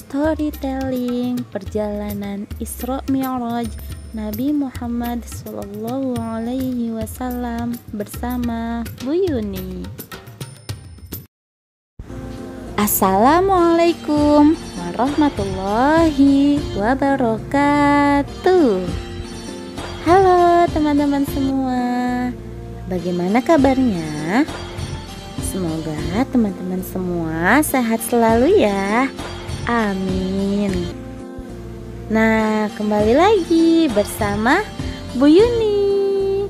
storytelling perjalanan Isra Mi'raj Nabi Muhammad Sallallahu Alaihi Wasallam bersama Bu Yuni. Assalamualaikum warahmatullahi wabarakatuh. Halo teman-teman semua, bagaimana kabarnya? Semoga teman-teman semua sehat selalu ya. Amin. Nah, kembali lagi bersama Bu Yuni.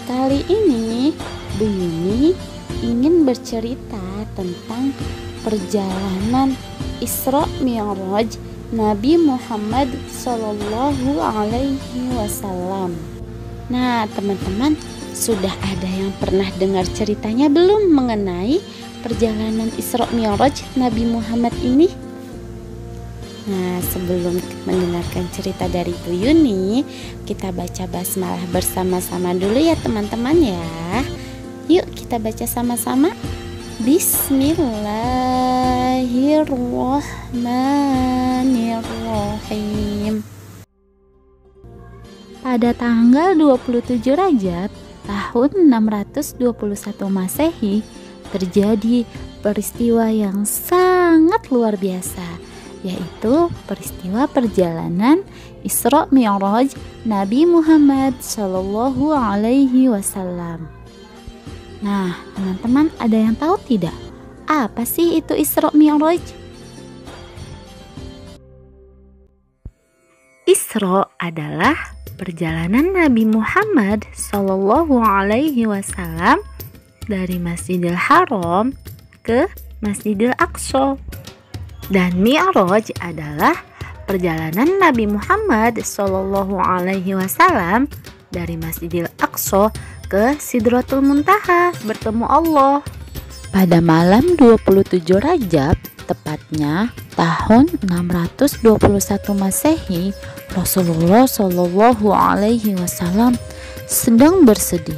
Kali ini Bu Yuni ingin bercerita tentang perjalanan Isra Mi'raj Nabi Muhammad Sallallahu Alaihi Wasallam. Nah, teman-teman, sudah ada yang pernah dengar ceritanya belum mengenai perjalanan Isra Mi'raj Nabi Muhammad ini? Nah, sebelum mendengarkan cerita dari Bu Yuni, kita baca basmalah bersama-sama dulu ya teman-teman ya. Yuk kita baca sama-sama. Bismillahirrahmanirrahim. Pada tanggal 27 Rajab tahun 621 Masehi terjadi peristiwa yang sangat luar biasa, yaitu peristiwa perjalanan Isra Mi'raj Nabi Muhammad Sallallahu Alaihi Wasallam. Nah, teman-teman, ada yang tahu tidak? Apa sih itu Isra Mi'raj? Isra adalah perjalanan Nabi Muhammad Sallallahu Alaihi Wasallam dari Masjidil Haram ke Masjidil Aqsa. Dan Mi'raj adalah perjalanan Nabi Muhammad Sallallahu Alaihi Wasallam dari Masjidil Aqsa ke Sidratul Muntaha bertemu Allah. Pada malam 27 Rajab, tepatnya tahun 621 Masehi, Rasulullah Shallallahu Alaihi Wasallam sedang bersedih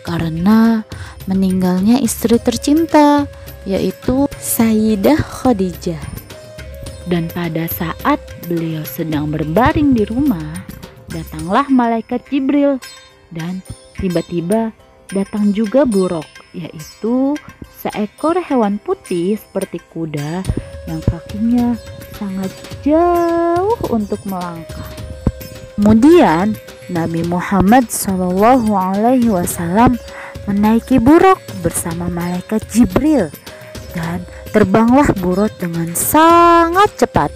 karena meninggalnya istri tercinta, yaitu Sayyidah Khadijah. Dan pada saat beliau sedang berbaring di rumah, datanglah malaikat Jibril dan tiba-tiba datang juga buruk, yaitu seekor hewan putih seperti kuda yang kakinya sangat jauh untuk melangkah. Kemudian Nabi Muhammad SAW menaiki buruk bersama malaikat Jibril dan terbanglah buruk dengan sangat cepat.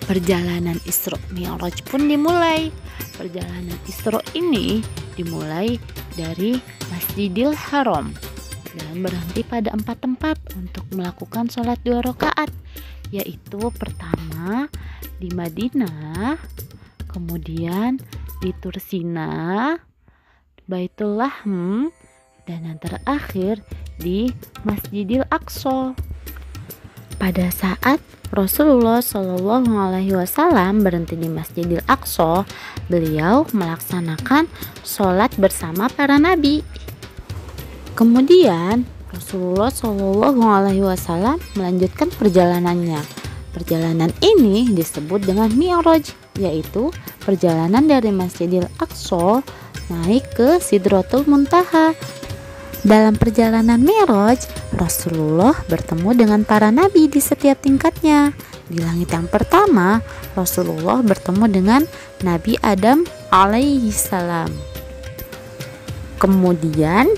Perjalanan Isra Mi'raj pun dimulai. Perjalanan Isra ini dimulai dari Masjidil Haram dan berhenti pada 4 tempat untuk melakukan sholat 2 rakaat, yaitu pertama di Madinah, kemudian di Tursina, Baitul Lahm, dan yang terakhir di Masjidil Aqsa. Pada saat Rasulullah Shallallahu Alaihi Wasallam berhenti di Masjidil Aqsa, beliau melaksanakan sholat bersama para nabi. Kemudian Rasulullah Shallallahu Alaihi Wasallam melanjutkan perjalanannya. Perjalanan ini disebut dengan Mi'raj, yaitu perjalanan dari Masjidil Aqsa naik ke Sidratul Muntaha. Dalam perjalanan Mi'raj, Rasulullah bertemu dengan para nabi di setiap tingkatnya. Di langit yang pertama, Rasulullah bertemu dengan Nabi Adam alaihi salam. Kemudian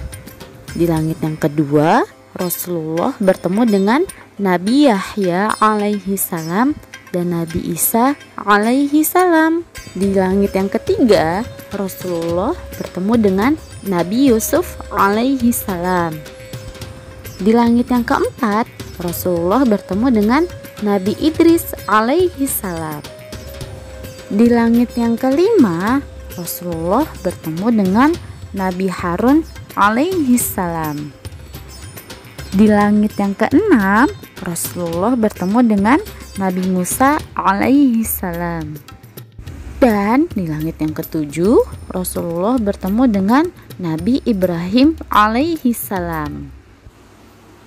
di langit yang kedua, Rasulullah bertemu dengan Nabi Yahya alaihi salam dan Nabi Isa alaihi salam. Di langit yang ketiga, Rasulullah bertemu dengan Nabi Yusuf alaihi salam. Di langit yang keempat, Rasulullah bertemu dengan Nabi Idris alaihi salam. Di langit yang kelima, Rasulullah bertemu dengan Nabi Harun alaihi salam. Di langit yang keenam, Rasulullah bertemu dengan Nabi Musa alaihi salam. Dan di langit yang ketujuh, Rasulullah bertemu dengan Nabi Ibrahim alaihi salam.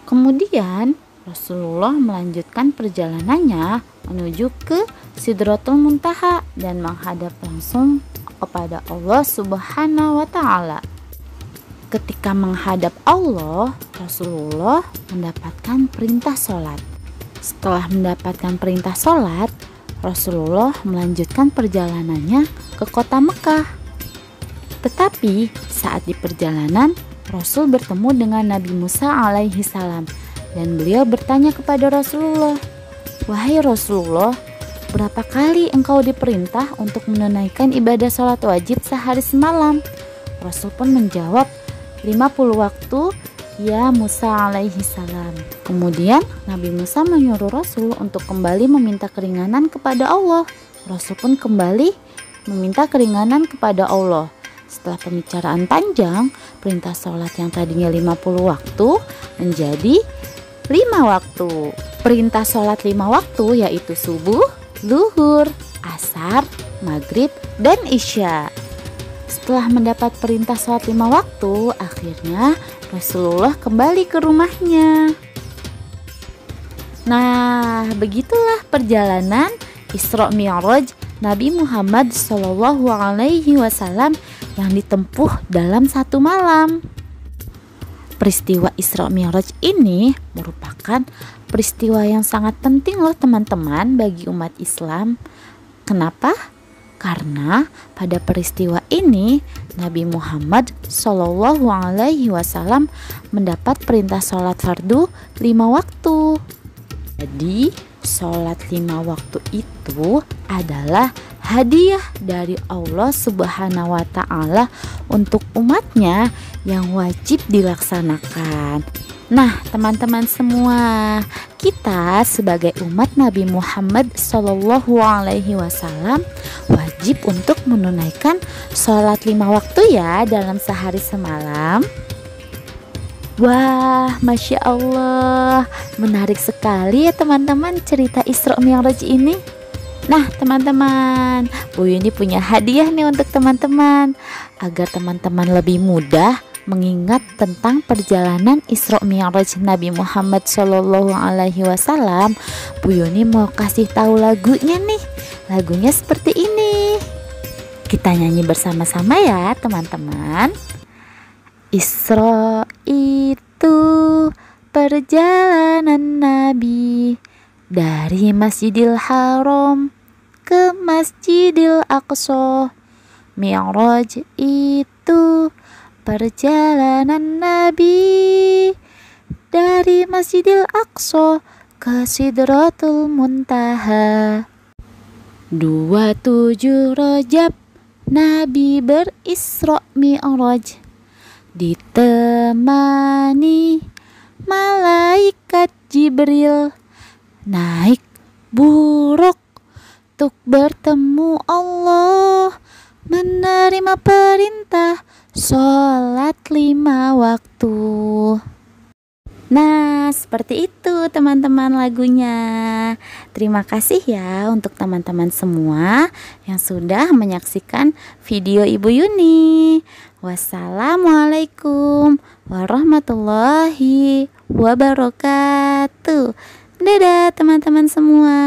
Kemudian Rasulullah melanjutkan perjalanannya menuju ke Sidratul Muntaha dan menghadap langsung kepada Allah Subhanahu wa Ta'ala. Ketika menghadap Allah, Rasulullah mendapatkan perintah sholat. Setelah mendapatkan perintah sholat, Rasulullah melanjutkan perjalanannya ke kota Mekah. Tetapi saat di perjalanan, Rasul bertemu dengan Nabi Musa alaihi salam dan beliau bertanya kepada Rasulullah, "Wahai Rasulullah, berapa kali engkau diperintah untuk menunaikan ibadah sholat wajib sehari semalam?" Rasul pun menjawab, 50 waktu ya Musa alaihi salam. Kemudian Nabi Musa menyuruh Rasul untuk kembali meminta keringanan kepada Allah. Rasul pun kembali meminta keringanan kepada Allah. Setelah pembicaraan panjang, perintah sholat yang tadinya 50 waktu menjadi 5 waktu. Perintah sholat 5 waktu yaitu subuh, zuhur, asar, maghrib, dan isya. Setelah mendapat perintah sholat 5 waktu, akhirnya Rasulullah kembali ke rumahnya. Nah, begitulah perjalanan Isra Mi'raj Nabi Muhammad SAW yang ditempuh dalam 1 malam. Peristiwa Isra Mi'raj ini merupakan peristiwa yang sangat penting loh teman-teman bagi umat Islam. Kenapa? Karena pada peristiwa ini Nabi Muhammad SAW mendapat perintah sholat fardu 5 waktu. Jadi sholat 5 waktu itu adalah hadiah dari Allah Subhanahu wa Ta'ala untuk umatnya yang wajib dilaksanakan. Nah, teman-teman semua, kita sebagai umat Nabi Muhammad SAW wajib untuk menunaikan sholat 5 waktu ya dalam sehari semalam. Wah, Masya Allah, menarik sekali ya teman-teman cerita Isra Mi'raj ini. Nah teman-teman, Bu Yuni punya hadiah nih untuk teman-teman. Agar teman-teman lebih mudah mengingat tentang perjalanan Isra Mi'raj Nabi Muhammad SAW, Bu Yuni mau kasih tahu lagunya nih. Lagunya seperti ini. Kita nyanyi bersama-sama ya teman-teman. Isra itu perjalanan Nabi dari Masjidil Haram ke Masjidil Aqsa. Mi'raj itu perjalanan Nabi dari Masjidil Aqsa ke Sidratul Muntaha. 27 Rajab Nabi berisra Mi'raj ditemani malaikat Jibril naik buruk untuk bertemu Allah, menerima perintah sholat 5 waktu. Nah, seperti itu teman-teman lagunya. Terima kasih ya untuk teman-teman semua yang sudah menyaksikan video Ibu Yuni. Wassalamualaikum warahmatullahi wabarakatuh. Dadah teman-teman semua.